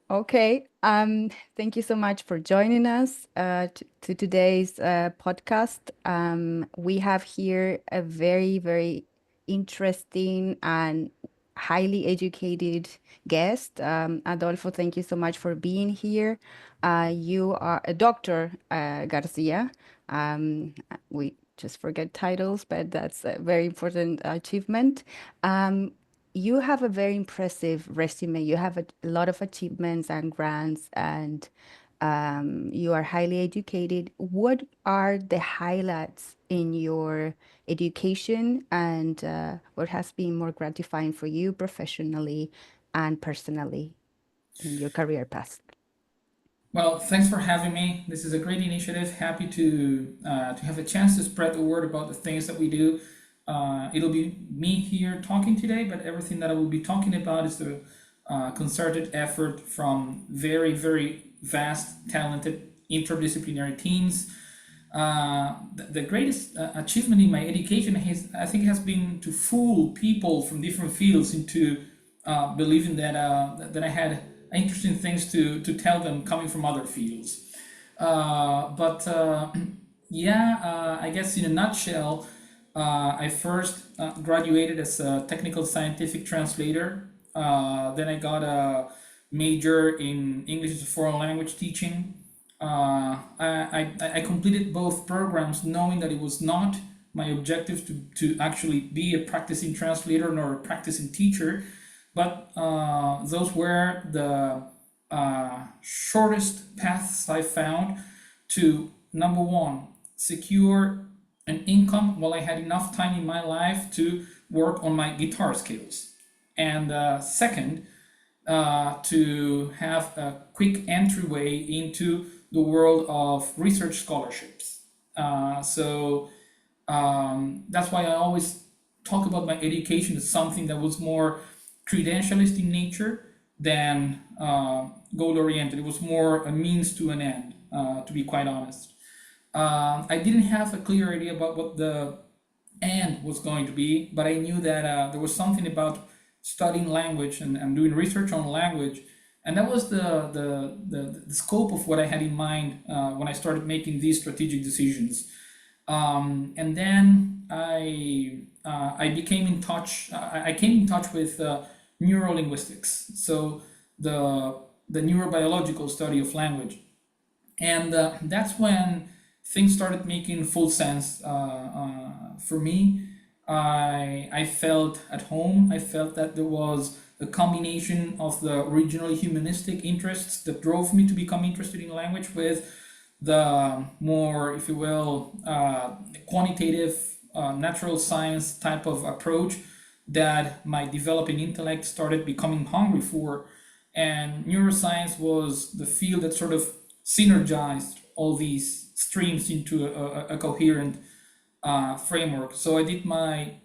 Okay. Thank you so much for joining us to today's podcast. We have here a very, very interesting and highly educated guest. Adolfo, thank you so much for being here. You are a Dr. Garcia. We just forget titles, but that's a very important achievement. You have a very impressive resume. You have a lot of achievements and grants, and you are highly educated. What are the highlights in your education, and what has been more gratifying for you professionally and personally in your career path? Well, thanks for having me. This is a great initiative. Happy to have a chance to spread the word about the things that we do. It'll be me here talking today, but everything that I will be talking about is the concerted effort from very, very vast, talented, interdisciplinary teams. The greatest achievement in my education I think, has been to fool people from different fields into believing that I had interesting things to tell them coming from other fields. But yeah, I guess in a nutshell, I first graduated as a technical scientific translator. Then I got a major in English as a foreign language teaching. I completed both programs knowing that it was not my objective to actually be a practicing translator nor a practicing teacher, but those were the shortest paths I found to, number one, secure an income while I had enough time in my life to work on my guitar skills. And second, to have a quick entryway into the world of research scholarships. That's why I always talk about my education as something that was more credentialist in nature than goal oriented. It was more a means to an end, to be quite honest. I didn't have a clear idea about what the end was going to be, but I knew that there was something about studying language and doing research on language. And that was the scope of what I had in mind when I started making these strategic decisions. And then I became in touch. I came in touch with neurolinguistics, so the neurobiological study of language, and that's when things started making full sense for me. I felt at home. I felt that there was a combination of the originally humanistic interests that drove me to become interested in language with the more, if you will, quantitative natural science type of approach that my developing intellect started becoming hungry for. And neuroscience was the field that sort of synergized all these streams into a coherent framework. So I did my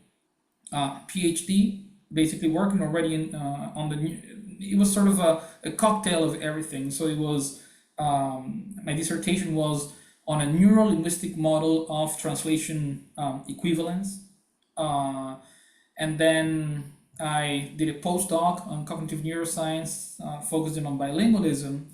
PhD, basically working already on it was sort of a cocktail of everything. So it was, my dissertation was on a neurolinguistic model of translation equivalence. And then I did a postdoc on cognitive neuroscience, focusing on bilingualism.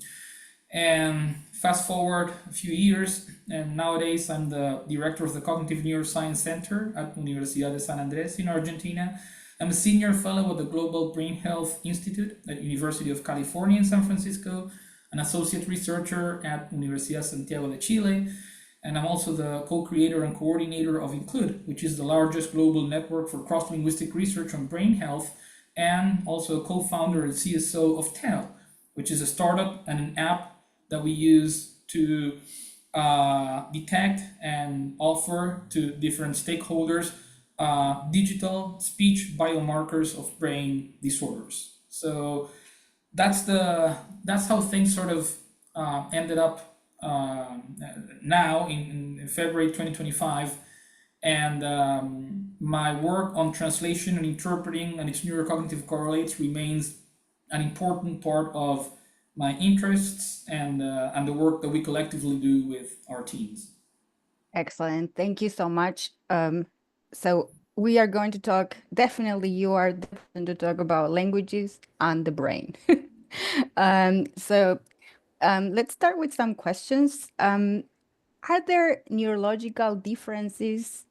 And fast forward a few years, and nowadays I'm the director of the Cognitive Neuroscience Center at Universidad de San Andres in Argentina. I'm a senior fellow at the Global Brain Health Institute at University of California in San Francisco, an associate researcher at Universidad Santiago de Chile, and I'm also the co-creator and coordinator of Include, which is the largest global network for cross-linguistic research on brain health, and also a co-founder and CSO of TEL, which is a startup and an app that we use to detect and offer to different stakeholders digital speech biomarkers of brain disorders. So that's how things sort of ended up now in February 2025. And my work on translation and interpreting and its neurocognitive correlates remains an important part of my interests and the work that we collectively do with our teams. Excellent. Thank you so much. So we are going to talk, definitely you are the person to talk about languages and the brain. Let's start with some questions. Are there neurological differences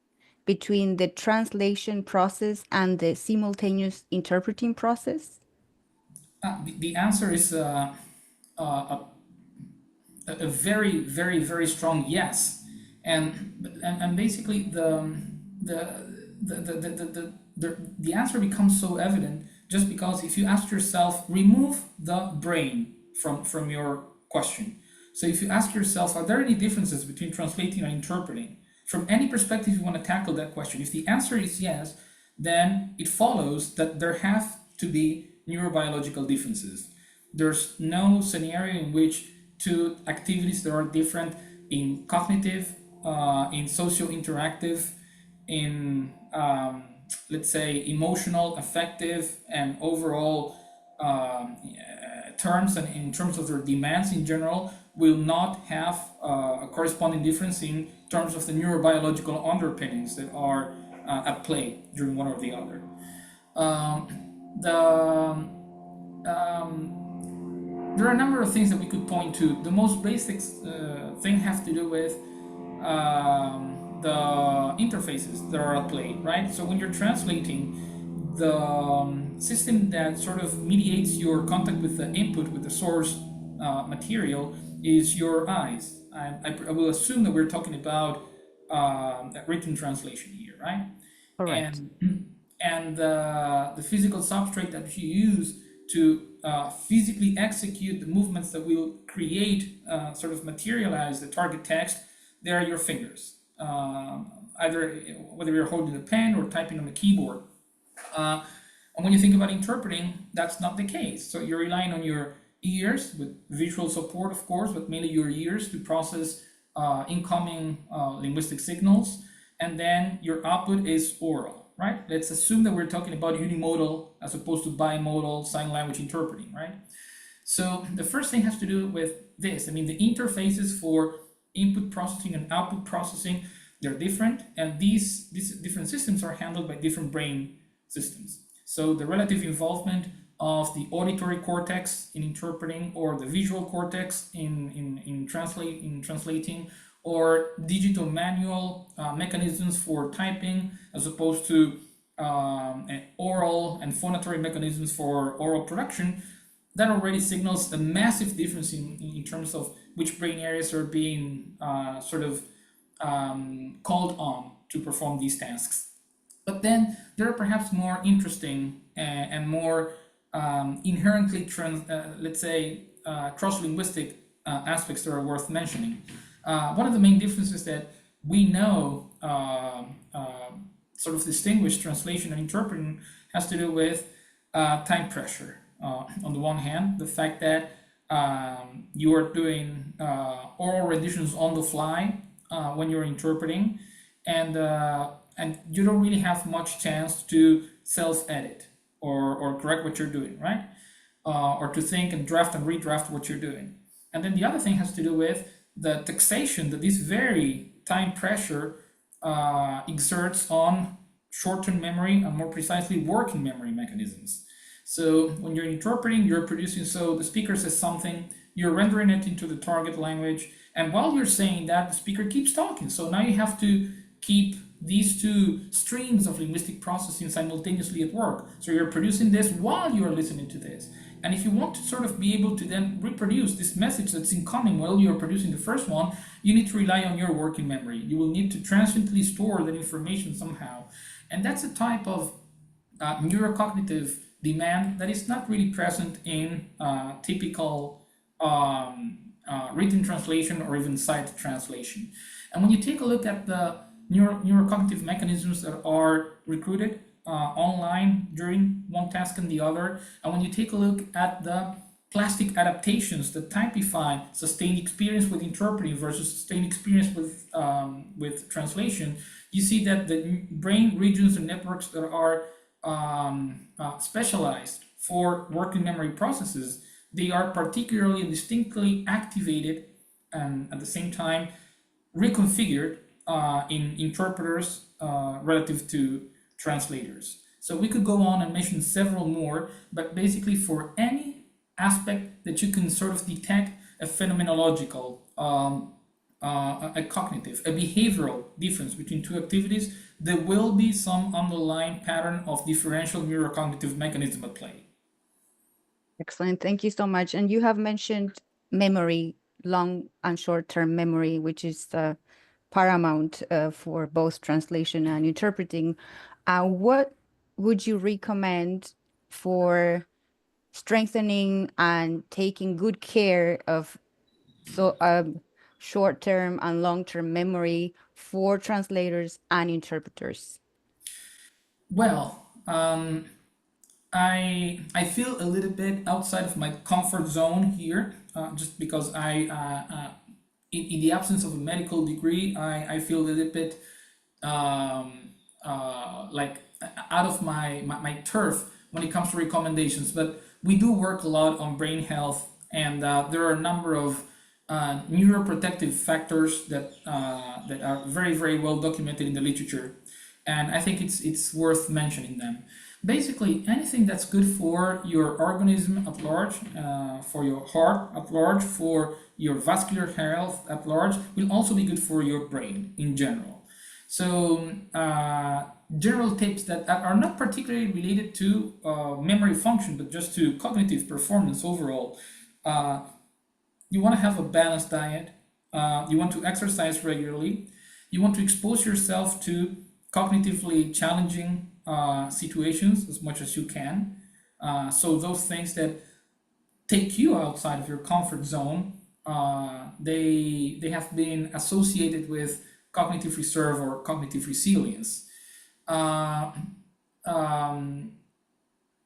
between the translation process and the simultaneous interpreting process? The answer is a, a very, very, very strong yes, and basically the answer becomes so evident just because if you ask yourself, remove the brain from your question. So if you ask yourself, are there any differences between translating and interpreting? From any perspective you want to tackle that question, if the answer is yes, then it follows that there have to be neurobiological differences. There's no scenario in which two activities that are different in cognitive, in socio-interactive, in let's say emotional, affective, and overall terms, and in terms of their demands in general, will not have a corresponding difference in terms of the neurobiological underpinnings that are at play during one or the other. There are a number of things that we could point to. The most basic thing has to do with the interfaces that are at play, right? So when you're translating, the system that sort of mediates your contact with the input, with the source material, is your eyes. I will assume that we're talking about written translation here, right? Correct. And the physical substrate that you use to physically execute the movements that will create, sort of materialize the target text, they are your fingers. Either whether you're holding a pen or typing on a keyboard. And when you think about interpreting, that's not the case. So you're relying on your ears with visual support, of course, but mainly your ears to process incoming linguistic signals. And then your output is oral, right? Let's assume that we're talking about unimodal as opposed to bimodal sign language interpreting, right? So the first thing has to do with this. I mean, the interfaces for input processing and output processing, they're different, and these different systems are handled by different brain systems. So the relative involvement of the auditory cortex in interpreting, or the visual cortex in translating, or digital manual mechanisms for typing, as opposed to oral and phonatory mechanisms for oral production, that already signals a massive difference in terms of which brain areas are being sort of called on to perform these tasks. But then there are perhaps more interesting and more inherently, let's say, cross-linguistic aspects that are worth mentioning. One of the main differences that we know sort of distinguish translation and interpreting has to do with time pressure. On the one hand, the fact that you are doing oral renditions on the fly when you're interpreting, and you don't really have much chance to self-edit or correct what you're doing, right? Or to think and draft and redraft what you're doing. And then the other thing has to do with the taxation that this very time pressure exerts on short-term memory, and more precisely working memory mechanisms. So when you're interpreting, you're producing, so the speaker says something, you're rendering it into the target language, and while you're saying that, the speaker keeps talking. So now you have to keep these two streams of linguistic processing simultaneously at work. So you're producing this while you're listening to this. And if you want to sort of be able to then reproduce this message that's incoming while you're producing the first one, you need to rely on your working memory. You will need to transiently store that information somehow. And that's a type of neurocognitive demand that is not really present in typical written translation or even sight translation. And when you take a look at the neurocognitive mechanisms that are recruited online during one task and the other, and when you take a look at the plastic adaptations that typify sustained experience with interpreting versus sustained experience with translation, you see that the brain regions and networks that are specialized for working memory processes, they are particularly and distinctly activated and at the same time reconfigured in interpreters relative to translators. So we could go on and mention several more, but basically for any aspect that you can sort of detect a phenomenological, a cognitive, a behavioral difference between two activities, there will be some underlying pattern of differential neurocognitive mechanism at play. Excellent. Thank you so much. And you have mentioned memory, long and short-term memory, which is paramount for both translation and interpreting. What would you recommend for strengthening and taking good care of short-term and long-term memory for translators and interpreters? Well, I feel a little bit outside of my comfort zone here, just because in the absence of a medical degree, I feel a little bit like out of my turf when it comes to recommendations. But we do work a lot on brain health, and there are a number of neuroprotective factors that are very, very well documented in the literature, and I think it's worth mentioning them. Basically, anything that's good for your organism at large, for your heart at large, for your vascular health at large, will also be good for your brain in general. So, general tips that are not particularly related to memory function, but just to cognitive performance overall. You want to have a balanced diet. You want to exercise regularly. You want to expose yourself to cognitively challenging situations as much as you can. So those things that take you outside of your comfort zone, they have been associated with cognitive reserve or cognitive resilience.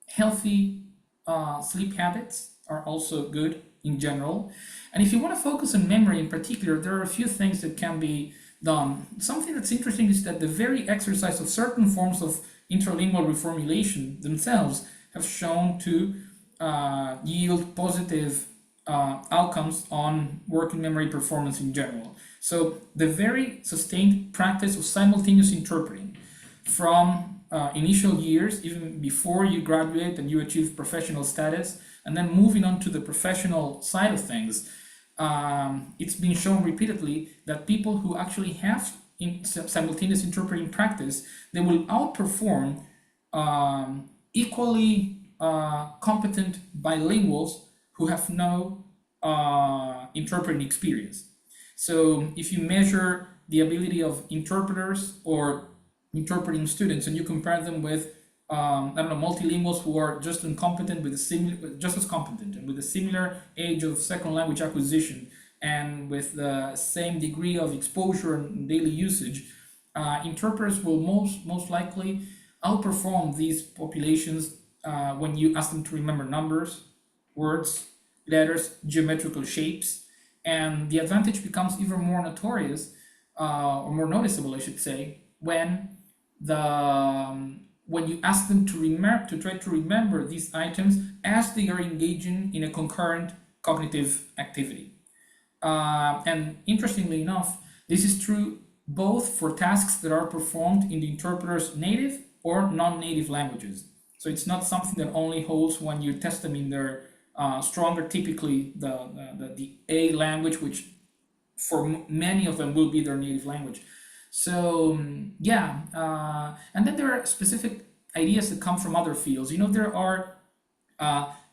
Healthy sleep habits are also good in general. And if you want to focus on memory in particular, there are a few things that can be done. Something that's interesting is that the very exercise of certain forms of interlingual reformulation themselves have shown to yield positive outcomes on working memory performance in general. So the very sustained practice of simultaneous interpreting from initial years, even before you graduate and you achieve professional status, and then moving on to the professional side of things, it's been shown repeatedly that people who actually have simultaneous interpreting practice, they will outperform equally competent bilinguals who have no interpreting experience. So if you measure the ability of interpreters or interpreting students and you compare them with multilinguals who are just incompetent with just as competent and with a similar age of second language acquisition and with the same degree of exposure and daily usage, interpreters will most likely outperform these populations when you ask them to remember numbers, words, letters, geometrical shapes, and the advantage becomes even more notorious or more noticeable, I should say, when you ask them to try to remember these items as they are engaging in a concurrent cognitive activity. And interestingly enough, this is true both for tasks that are performed in the interpreter's native or non-native languages. So it's not something that only holds when you test them in their stronger, typically the A language, which for many of them will be their native language. So and then there are specific ideas that come from other fields. There are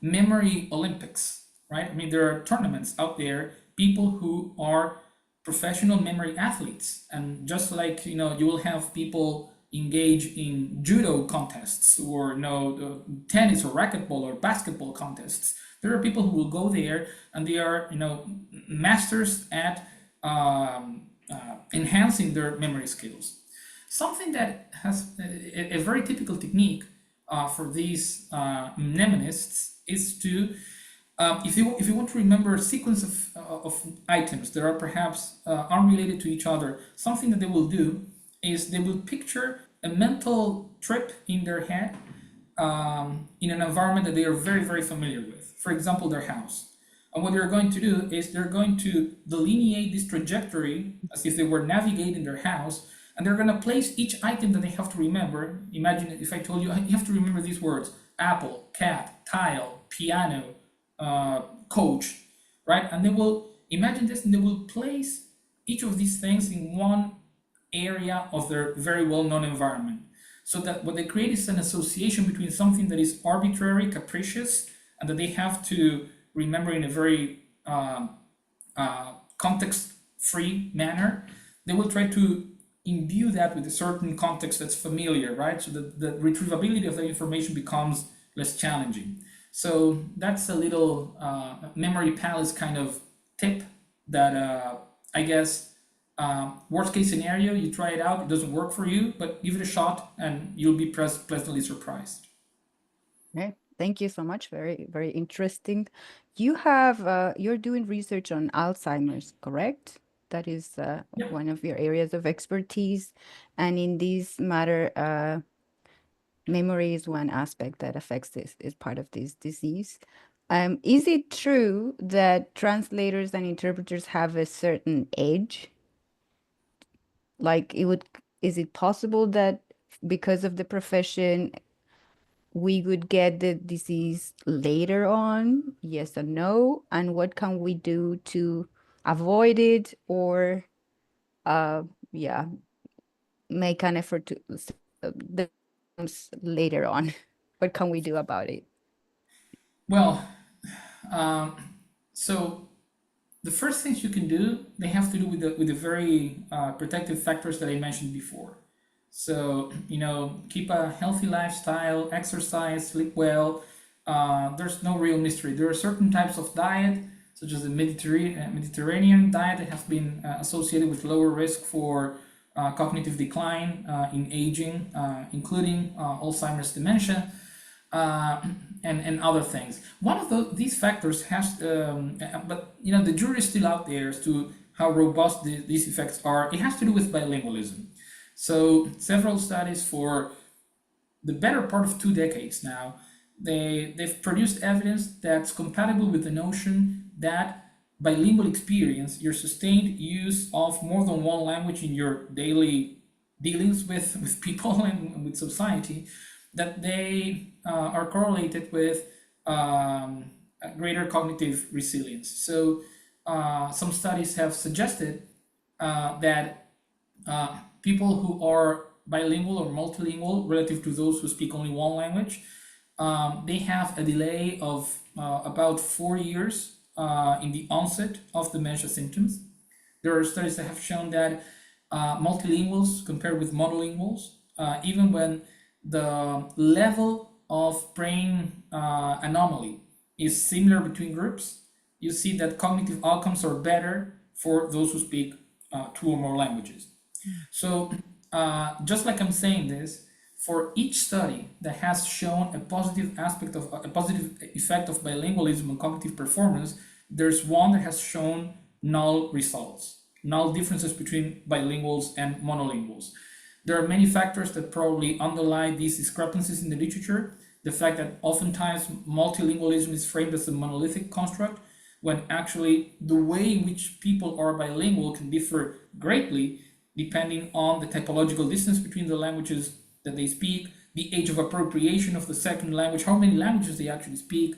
memory Olympics, right? I mean, there are tournaments out there, people who are professional memory athletes, and just like you will have people engage in judo contests or tennis or racquetball or basketball contests. There are people who will go there and they are masters at enhancing their memory skills. Something that has a very typical technique for these mnemonists is to, if you want to remember a sequence of items that are perhaps unrelated to each other, something that they will do is they will picture a mental trip in their head in an environment that they are very, very familiar with. For example, their house. And what they're going to do is they're going to delineate this trajectory as if they were navigating their house, and they're going to place each item that they have to remember. Imagine if I told you you have to remember these words: apple, cat, tile, piano, coach, right? And they will imagine this, and they will place each of these things in one area of their very well-known environment. So that what they create is an association between something that is arbitrary, capricious, and that they have to remember in a very context-free manner. They will try to imbue that with a certain context that's familiar, right? So that the retrievability of the information becomes less challenging. So that's a little memory palace kind of tip that I guess worst case scenario, you try it out, it doesn't work for you, but give it a shot and you'll be pleasantly surprised. Okay, thank you so much. Very, very interesting. You have you're doing research on Alzheimer's, correct? That is Yeah. one of your areas of expertise. And in this matter, memory is one aspect that affects this, is part of this disease. Is it true that translators and interpreters have a certain age? Like is it possible that because of the profession, we would get the disease later on? Yes or no? And what can we do to avoid it or, uh, yeah, make an effort to the later on? What can we do about it? Well, um, so the first things you can do, they have to do with the very protective factors that I mentioned before. So, keep a healthy lifestyle, exercise, sleep well. There's no real mystery. There are certain types of diet, such as the Mediterranean diet, that have been associated with lower risk for cognitive decline in aging, including Alzheimer's dementia. And other things. One of these factors has, but the jury is still out there as to how robust these effects are. It has to do with bilingualism. So several studies for the better part of 2 decades now, they've produced evidence that's compatible with the notion that bilingual experience, your sustained use of more than one language in your daily dealings with people and with society, that they are correlated with greater cognitive resilience. So some studies have suggested that people who are bilingual or multilingual relative to those who speak only one language, they have a delay of about 4 years in the onset of dementia symptoms. There are studies that have shown that multilinguals compared with monolinguals, even when the level of brain anomaly is similar between groups, you see that cognitive outcomes are better for those who speak 2 or more languages. So just like I'm saying this, for each study that has shown a positive effect of bilingualism on cognitive performance, there's one that has shown null results, null differences between bilinguals and monolinguals. There are many factors that probably underlie these discrepancies in the literature. The fact that oftentimes multilingualism is framed as a monolithic construct, when actually the way in which people are bilingual can differ greatly depending on the typological distance between the languages that they speak, the age of appropriation of the second language, how many languages they actually speak,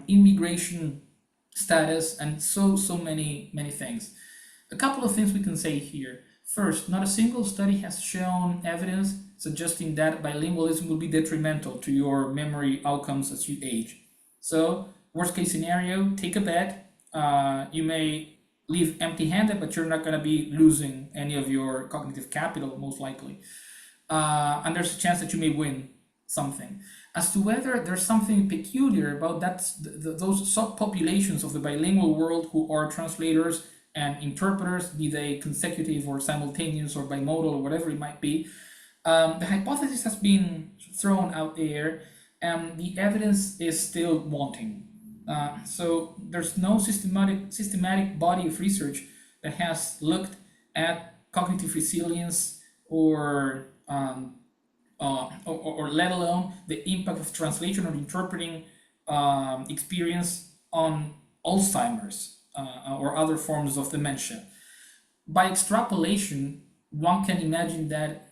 immigration status, and so many things. A couple of things we can say here. First, not a single study has shown evidence suggesting that bilingualism will be detrimental to your memory outcomes as you age. So, worst case scenario, take a bet. You may leave empty-handed, but you're not going to be losing any of your cognitive capital, most likely. And there's a chance that you may win something. As to whether there's something peculiar about those subpopulations of the bilingual world who are translators and interpreters, be they consecutive or simultaneous or bimodal or whatever it might be, the hypothesis has been thrown out there and the evidence is still wanting. So there's no systematic body of research that has looked at cognitive resilience or let alone the impact of translation or interpreting experience on Alzheimer's or other forms of dementia. By extrapolation, one can imagine that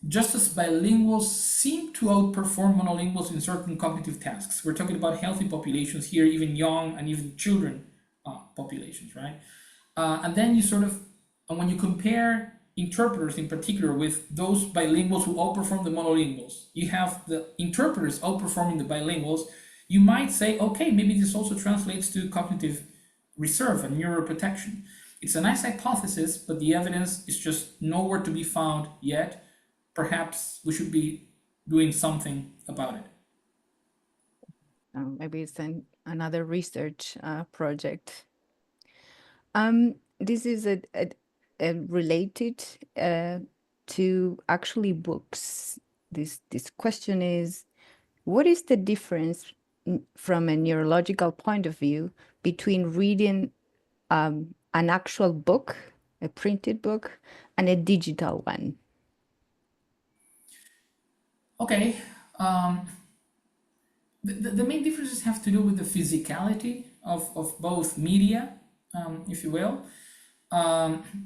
just as bilinguals seem to outperform monolinguals in certain cognitive tasks. We're talking about healthy populations here, even young and even children populations, right? And then you sort of, and when you compare interpreters in particular with those bilinguals who outperform the monolinguals, you have the interpreters outperforming the bilinguals, you might say, okay, maybe this also translates to cognitive reserve and neuroprotection. It's a nice hypothesis, but the evidence is just nowhere to be found yet. Perhaps we should be doing something about it. Maybe it's another research project. This is a related to actually books. This question is, what is the difference from a neurological point of view between reading an actual book, a printed book, and a digital one? Okay. The main differences have to do with the physicality of both media, if you will.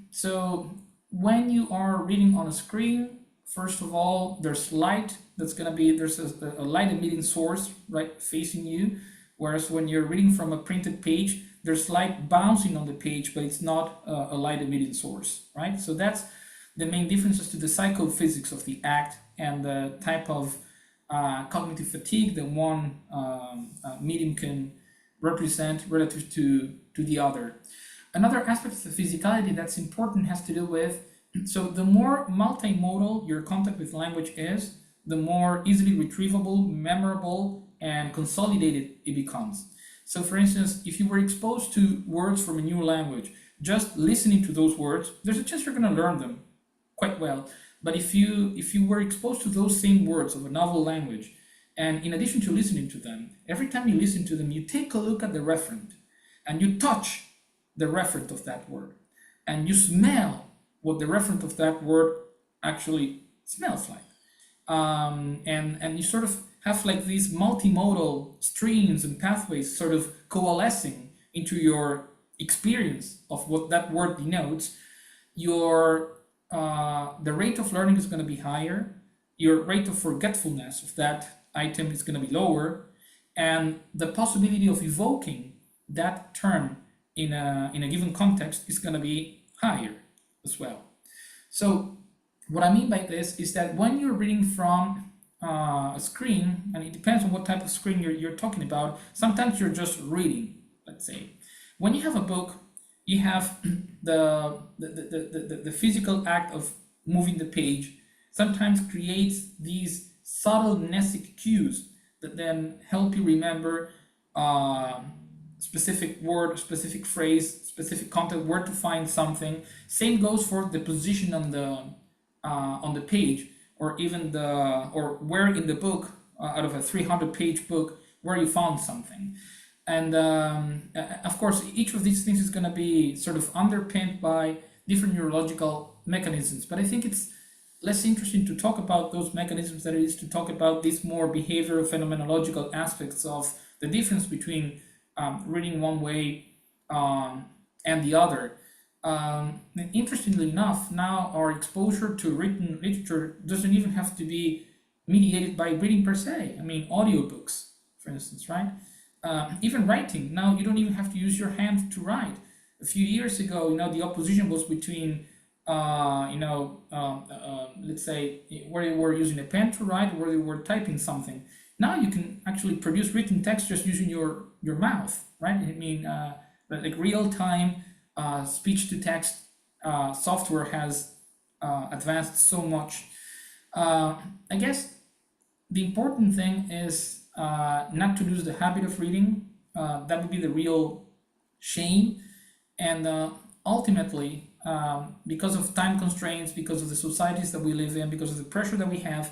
So when you are reading on a screen, first of all, there's light that's going to be, there's a light emitting source right facing you, whereas when you're reading from a printed page, there's light bouncing on the page, but it's not a light emitting source, right? So that's the main differences to the psychophysics of the act and the type of cognitive fatigue that one medium can represent relative to the other. Another aspect of the physicality that's important has to do with, so the more multimodal your contact with language is, the more easily retrievable, memorable, and consolidated it becomes. So for instance, if you were exposed to words from a new language, just listening to those words, there's a chance you're going to learn them quite well. But if you were exposed to those same words of a novel language, and in addition to listening to them, every time you listen to them, you take a look at the referent, and you touch the referent of that word, and you smell what the referent of that word actually smells like. And you sort of have like these multimodal streams and pathways sort of coalescing into your experience of what that word denotes. The rate of learning is going to be higher, your rate of forgetfulness of that item is going to be lower, and the possibility of evoking that term in a given context is going to be higher as well. So what I mean by this is that when you're reading from a screen, and it depends on what type of screen you're talking about, sometimes you're just reading, let's say. When you have a book, you have the physical act of moving the page sometimes creates these subtle mnestic cues that then help you remember specific word, specific phrase, specific content, where to find something. Same goes for the position on the page, or even or where in the book, out of a 300-page book, where you found something. And of course, each of these things is going to be sort of underpinned by different neurological mechanisms. But I think it's less interesting to talk about those mechanisms than it is to talk about these more behavioral phenomenological aspects of the difference between reading one way and the other. And interestingly enough, now our exposure to written literature doesn't even have to be mediated by reading per se. I mean, audiobooks, for instance, right? Even writing, now you don't even have to use your hand to write. A few years ago, the opposition was between, let's say, where they were using a pen to write or where they were typing something. Now you can actually produce written text just using your mouth, right? I mean, like real-time speech-to-text software has advanced so much. I guess the important thing is not to lose the habit of reading. That would be the real shame. And ultimately, because of time constraints, because of the societies that we live in, because of the pressure that we have,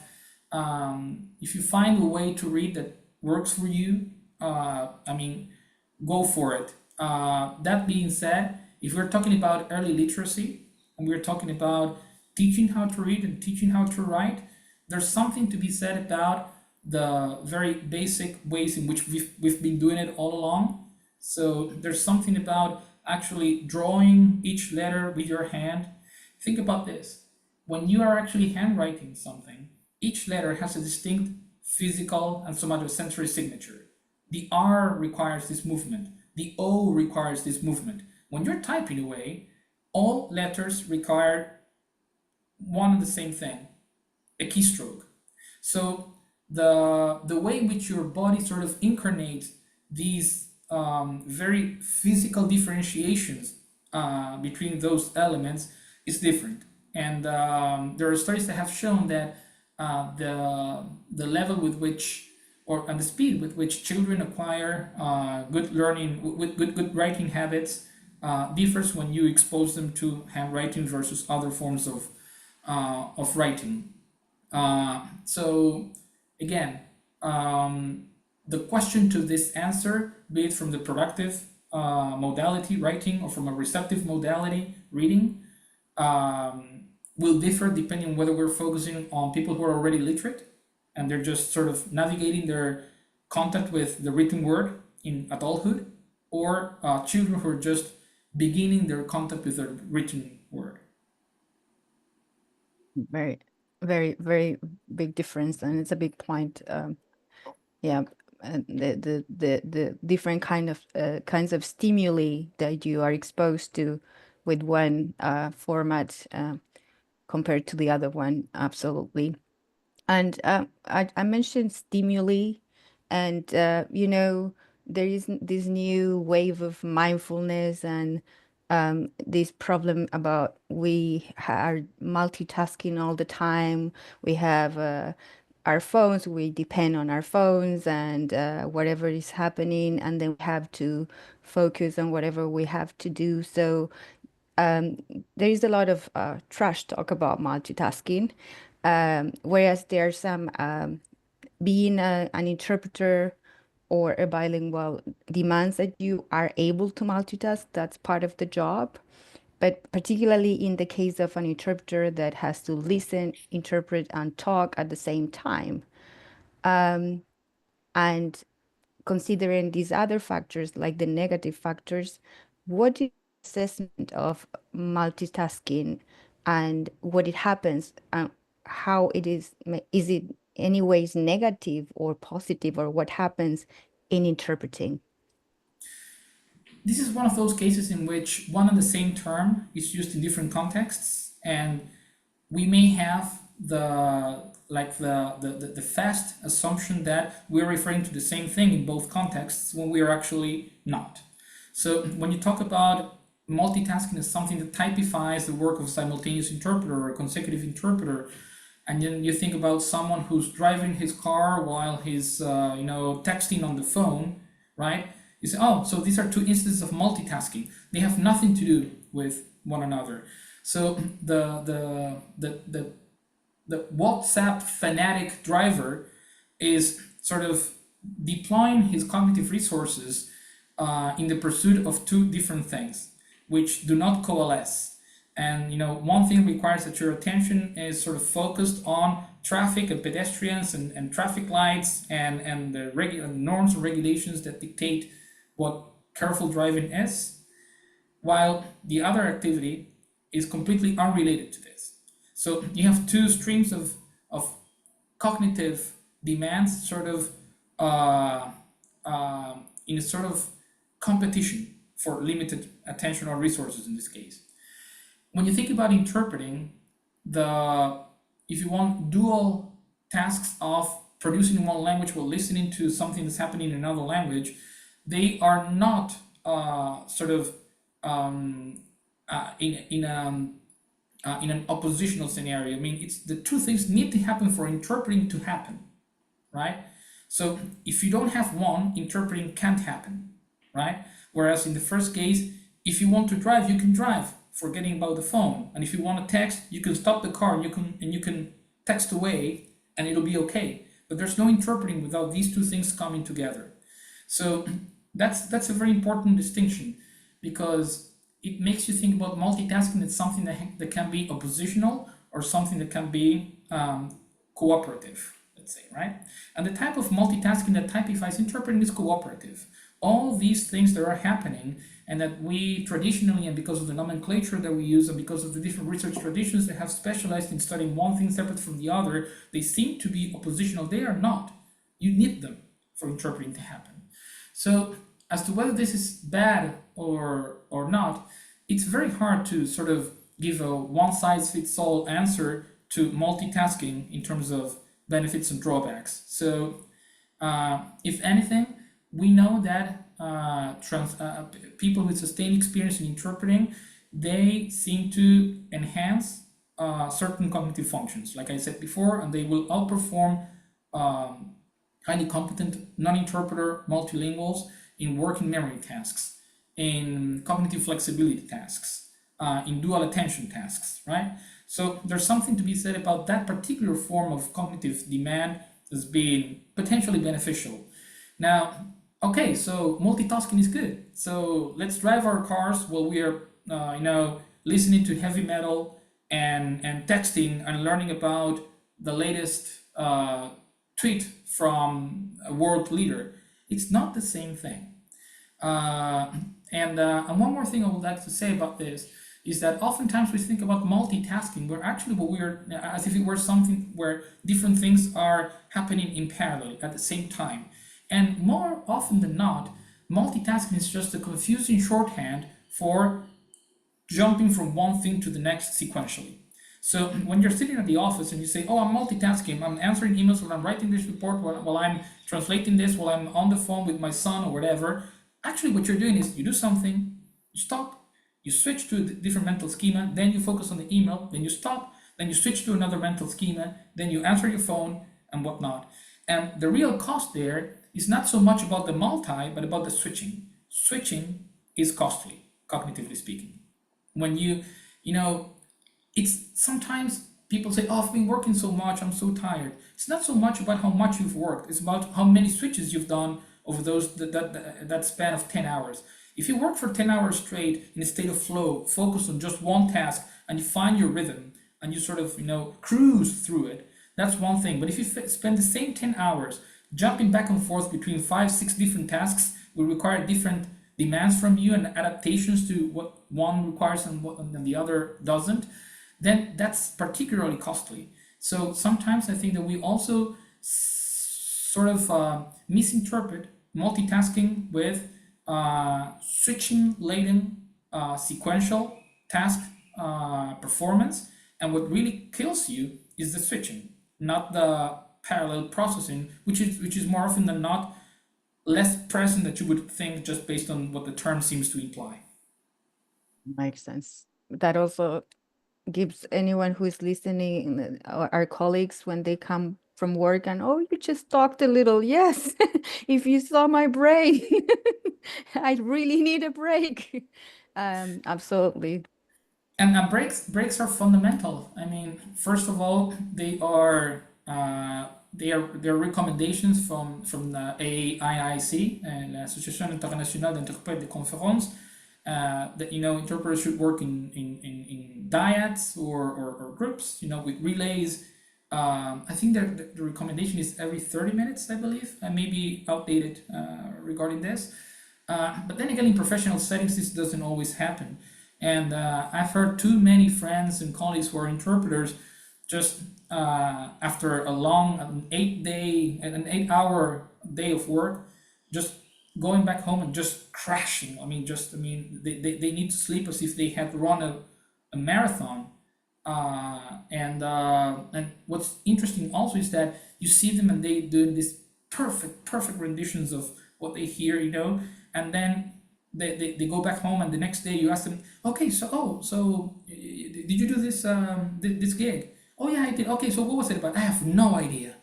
if you find a way to read that works for you, go for it. That being said, if we're talking about early literacy, and we're talking about teaching how to read and teaching how to write, there's something to be said about the very basic ways in which we've been doing it all along. So there's something about actually drawing each letter with your hand. Think about this. when you are actually handwriting something, each letter has a distinct physical and somatosensory signature. The R requires this movement. The O requires this movement. When you're typing away, all letters require one and the same thing, a keystroke. So the way in which your body sort of incarnates these very physical differentiations between those elements is different. And there are studies that have shown that the level with which and the speed with which children acquire good learning, with good writing habits differs when you expose them to handwriting versus other forms of writing. So again, the question to this answer, be it from the productive modality, writing, or from a receptive modality, reading, will differ depending on whether we're focusing on people who are already literate and they're just sort of navigating their contact with the written word in adulthood, or children who are just beginning their contact with the written word. Very, very, very big difference, and it's a big point. Yeah, and the different kinds of stimuli that you are exposed to with one format compared to the other one, absolutely. And I mentioned stimuli, and there is this new wave of mindfulness and this problem about we are multitasking all the time. We have our phones, we depend on our phones and whatever is happening, and then we have to focus on whatever we have to do. So there is a lot of trash talk about multitasking, whereas there's some being an interpreter or a bilingual demands that you are able to multitask. That's part of the job. But particularly in the case of an interpreter that has to listen, interpret, and talk at the same time. And considering these other factors, like the negative factors, what is your assessment of multitasking and what it happens and how it is it anyways negative or positive, or what happens in interpreting? This is one of those cases in which one and the same term is used in different contexts, and we may have the fast assumption that we're referring to the same thing in both contexts when we are actually not. So when you talk about multitasking as something that typifies the work of a simultaneous interpreter or a consecutive interpreter, and then you think about someone who's driving his car while he's texting on the phone, right? You say, oh, so these are two instances of multitasking. They have nothing to do with one another. So the WhatsApp fanatic driver is sort of deploying his cognitive resources in the pursuit of two different things, which do not coalesce. And one thing requires that your attention is sort of focused on traffic and pedestrians and traffic lights and the norms and regulations that dictate what careful driving is, while the other activity is completely unrelated to this. So you have two streams of cognitive demands sort of in a sort of competition for limited attention or resources in this case. When you think about interpreting, if you want dual tasks of producing in one language while listening to something that's happening in another language, they are not in an oppositional scenario. I mean, it's the two things need to happen for interpreting to happen, right? So if you don't have one, interpreting can't happen, right? Whereas in the first case, if you want to drive, you can drive, forgetting about the phone. And if you want to text, you can stop the car and you can text away and it'll be okay. But there's no interpreting without these two things coming together. So that's a very important distinction, because it makes you think about multitasking as something that can be oppositional or something that can be cooperative, let's say, right? And the type of multitasking that typifies interpreting is cooperative, all these things that are happening, and that we traditionally, and because of the nomenclature that we use, and because of the different research traditions that have specialized in studying one thing separate from the other, they seem to be oppositional. They are not. You need them for interpreting to happen. So as to whether this is bad or not, it's very hard to sort of give a one-size-fits-all answer to multitasking in terms of benefits and drawbacks. So if anything, we know that people with sustained experience in interpreting, they seem to enhance certain cognitive functions, like I said before, and they will outperform highly competent non-interpreter multilinguals in working memory tasks, in cognitive flexibility tasks, in dual attention tasks, right? So there's something to be said about that particular form of cognitive demand as being potentially beneficial. Now, okay, so multitasking is good. So let's drive our cars while we are, listening to heavy metal and texting and learning about the latest tweet from a world leader. It's not the same thing. And one more thing I would like to say about this is that oftentimes we think about multitasking, where actually what we are, as if it were something where different things are happening in parallel at the same time. And more often than not, multitasking is just a confusing shorthand for jumping from one thing to the next sequentially. So when you're sitting at the office and you say, oh, I'm multitasking, I'm answering emails while I'm writing this report, while I'm translating this, while I'm on the phone with my son or whatever, actually what you're doing is you do something, you stop, you switch to a different mental schema, then you focus on the email, then you stop, then you switch to another mental schema, then you answer your phone and whatnot. And the real cost there is not so much about the multi, but about the switching. Switching is costly, cognitively speaking. When it's sometimes people say, oh, I've been working so much, I'm so tired. It's not so much about how much you've worked, it's about how many switches you've done over that span of 10 hours. If you work for 10 hours straight in a state of flow, focus on just one task, and you find your rhythm, and you sort of, cruise through it, that's one thing. But if you spend the same 10 hours jumping back and forth between 5, 6 different tasks, will require different demands from you and adaptations to what one requires and the other doesn't, then that's particularly costly. So sometimes I think that we also sort of misinterpret multitasking with switching laden sequential task performance, and what really kills you is the switching, not the parallel processing, which is more often than not less present than you would think, just based on what the term seems to imply. Makes sense. That also gives anyone who is listening, our colleagues, when they come from work and, oh, you just talked a little. Yes, if you saw my brain, I really need a break. Absolutely. And breaks are fundamental. I mean, first of all, they're recommendations from the AIIC, l'Association Internationale d'Interprètes de Conférences, that interpreters should work in dyads or groups, with relays. I think the recommendation is every 30 minutes, I believe. I may be outdated regarding this. But then again, in professional settings, this doesn't always happen. And I've heard too many friends and colleagues who are interpreters just after a long, an 8-hour day of work, just going back home and just crashing. They need to sleep as if they had run a marathon. And what's interesting also is that you see them and they do this perfect renditions of what they hear, and then they go back home, and the next day you ask them, okay, so did you do this gig? Oh yeah, I did. Okay, so what was it about? I have no idea,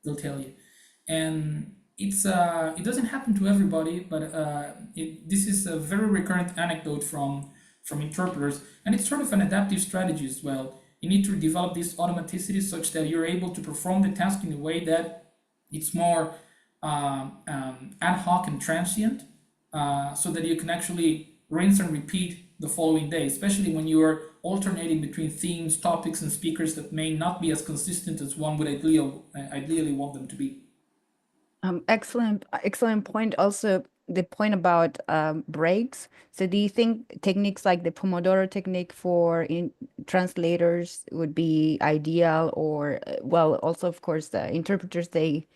they'll tell you. And it doesn't happen to everybody, but this is a very recurrent anecdote from interpreters, and it's sort of an adaptive strategy as well. You need to develop this automaticity such that you're able to perform the task in a way that it's more ad hoc and transient, so that you can actually rinse and repeat the following day, especially when you are alternating between themes, topics, and speakers that may not be as consistent as one would ideally want them to be. Excellent point. Also, the point about breaks. So do you think techniques like the Pomodoro technique for translators would be ideal, or well, also of course the interpreters, they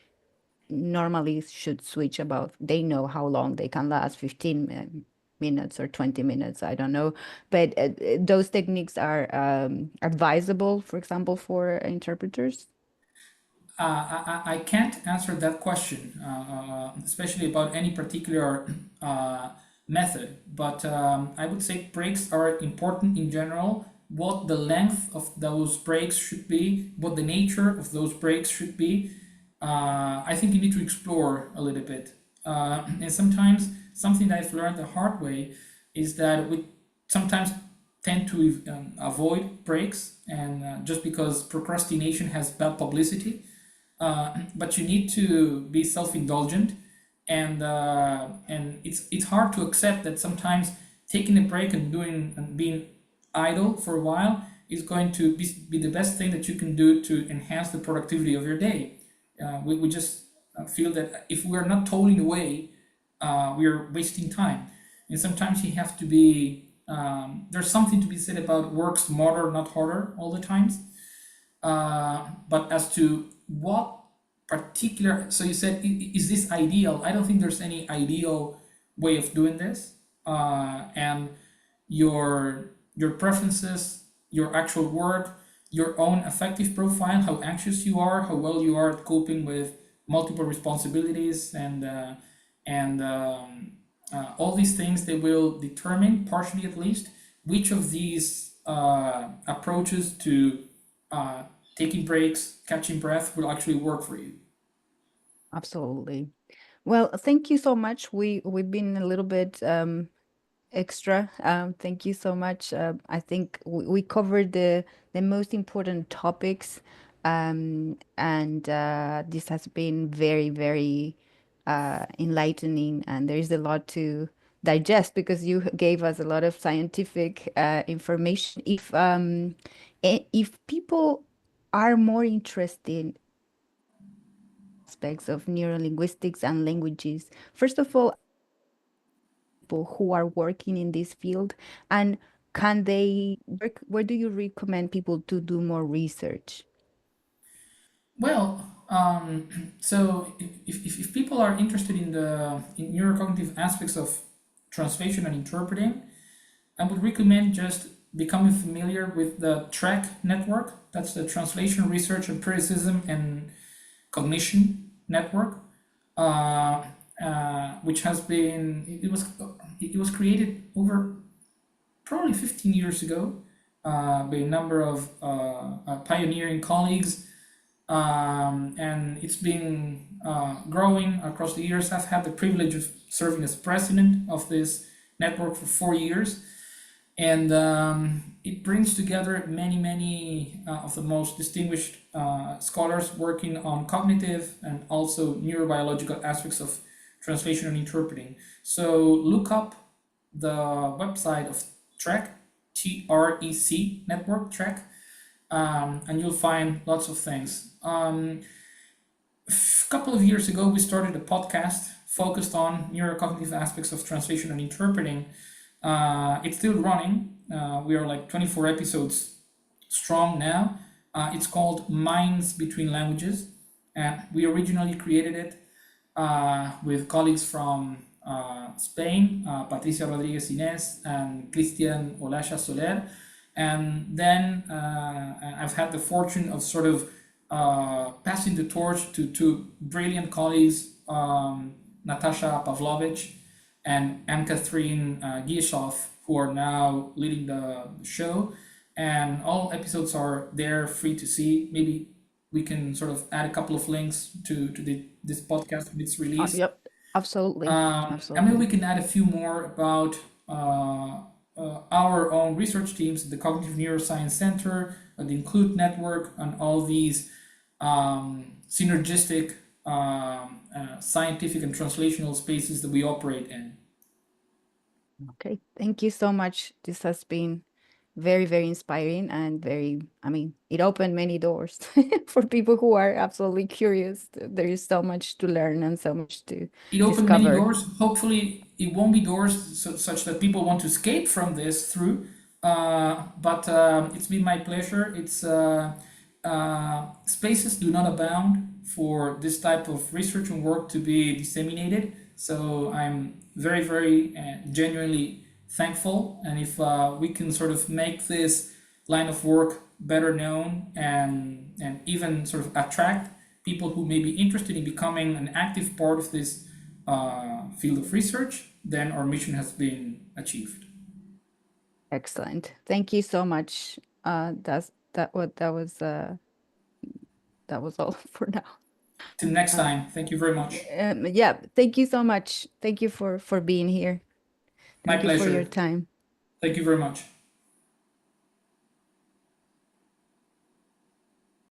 normally should switch about, they know how long they can last, 15 minutes or 20 minutes, I don't know. But those techniques are advisable, for example, for interpreters? I can't answer that question, especially about any particular method. But I would say breaks are important in general. What the length of those breaks should be, what the nature of those breaks should be, I think you need to explore a little bit. And sometimes something that I've learned the hard way is that we sometimes tend to avoid breaks, and just because procrastination has bad publicity. But you need to be self-indulgent, and it's hard to accept that sometimes taking a break and doing and being idle for a while is going to be the best thing that you can do to enhance the productivity of your day. We just feel that if we're not toiling away, we're wasting time. And sometimes you have to be, there's something to be said about work smarter, not harder all the times. But as to what particular, so you said, is this ideal? I don't think there's any ideal way of doing this. And your preferences, your actual work, your own affective profile, how anxious you are, how well you are at coping with multiple responsibilities, and all these things, they will determine, partially at least, which of these approaches to taking breaks, catching breath will actually work for you. Absolutely. Well, thank you so much. We've been a little bit extra. Thank you so much. I think we covered the most important topics, and this has been very, very enlightening. And there is a lot to digest because you gave us a lot of scientific information. If people are more interested aspects of neurolinguistics and languages, first of all, people who are working in this field, and can they work, where do you recommend people to do more research? Well, so if people are interested in the in neurocognitive aspects of translation and interpreting, I would recommend just becoming familiar with the TRAC network. That's the Translation Research Empiricism and Cognition network, which has been it was created over probably 15 years ago by a number of pioneering colleagues, and it's been growing across the years. I've had the privilege of serving as president of this network for 4 years, and it brings together many of the most distinguished scholars working on cognitive and also neurobiological aspects of translation and interpreting. So look up the website of TREC, TREC network, TREC, and you'll find lots of things. A couple of years ago, we started a podcast focused on neurocognitive aspects of translation and interpreting. It's still running. We are like 24 episodes strong now. It's called Minds Between Languages, and we originally created it with colleagues from Spain, Patricia Rodriguez Inés and Cristian Olasha Soler. And then I've had the fortune of sort of passing the torch to two brilliant colleagues, Natasha Pavlovich and Anne-Catherine Gieshov, who are now leading the show. And all episodes are there, free to see. Maybe we can sort of add a couple of links to this podcast when it's released. Yep, absolutely. And maybe we Absolutely. can add a few more about our own research teams, the Cognitive Neuroscience Center, the Include Network, and all these synergistic scientific and translational spaces that we operate in. Okay, thank you so much. This has been very, very inspiring and very, I mean, it opened many doors for people who are absolutely curious. There is so much to learn and so much to It opened many discover. doors. Hopefully, it won't be doors such that people want to escape from this through. But it's been my pleasure. It's spaces do not abound for this type of research and work to be disseminated. So I'm very, very genuinely thankful. And if we can sort of make this line of work better known and even sort of attract people who may be interested in becoming an active part of this field of research, then our mission has been achieved. Excellent. Thank you so much. That was all for now. Till next time, thank you very much. Yeah, thank you so much. Thank you for being here. My Thank you for your pleasure. time. Thank you very much.